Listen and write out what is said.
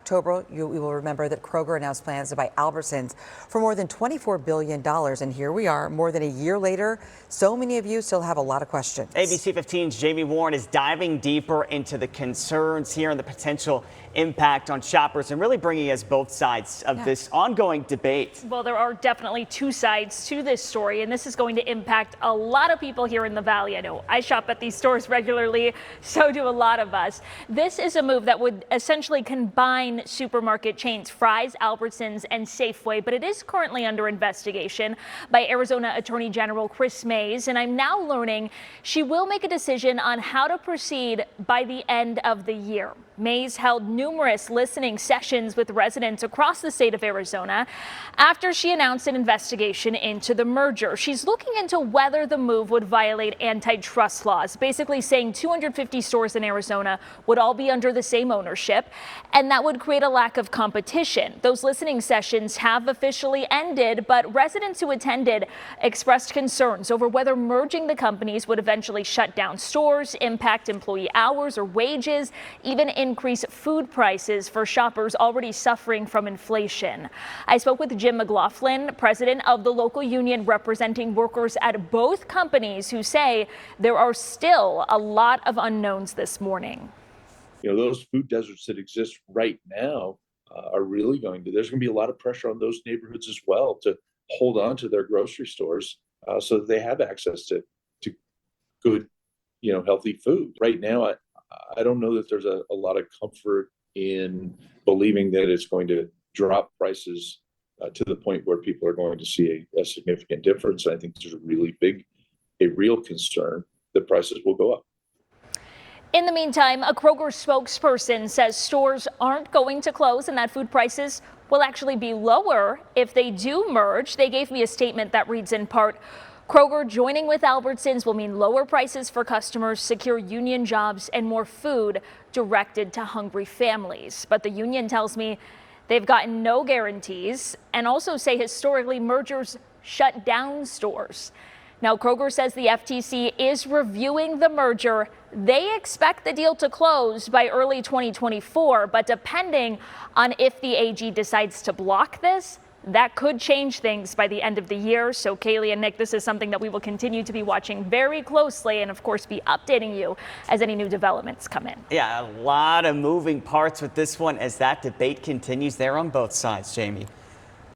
October, you will remember that Kroger announced plans to buy Albertsons for more than $24 billion. And here we are, more than a year later. So many of you still have a lot of questions. ABC15's Jamie Warren is diving deeper into the concerns here and the potential impact on shoppers and really bringing us both sides of this ongoing debate. Well, there are definitely two sides to this story, and this is going to impact a lot of people here in the Valley. I know I shop at these stores regularly, so do a lot of us. This is a move that would essentially combine supermarket chains Fry's, Albertsons, and Safeway, but it is currently under investigation by Arizona Attorney General Kris, and I'm now learning she will make a decision on how to proceed by the end of the year. Mays held numerous listening sessions with residents across the state of Arizona after she announced an investigation into the merger. She's looking into whether the move would violate antitrust laws, basically saying 250 stores in Arizona would all be under the same ownership, and that would create a lack of competition. Those listening sessions have officially ended, but residents who attended expressed concerns over whether merging the companies would eventually shut down stores, impact employee hours or wages, even increase food prices for shoppers already suffering from inflation. I spoke with Jim McLaughlin, president of the local union representing workers at both companies, who say there are still a lot of unknowns this morning. You know, those food deserts that exist right now are really there's going to be a lot of pressure on those neighborhoods as well to hold on to their grocery stores so that they have access to good, healthy food. Right now, I don't know that there's a lot of comfort in believing that it's going to drop prices to the point where people are going to see a significant difference. I think there's a real concern that prices will go up. In the meantime, a Kroger spokesperson says stores aren't going to close and that food prices will actually be lower if they do merge. They gave me a statement that reads in part, Kroger joining with Albertsons will mean lower prices for customers, secure union jobs, and more food directed to hungry families. But the union tells me they've gotten no guarantees and also say historically mergers shut down stores. Now, Kroger says the FTC is reviewing the merger. They expect the deal to close by early 2024, but depending on if the AG decides to block this, that could change things by the end of the year. So Kaylee and Nick, this is something that we will continue to be watching very closely and, of course, be updating you as any new developments come in. Yeah, a lot of moving parts with this one as that debate continues there on both sides, Jamie.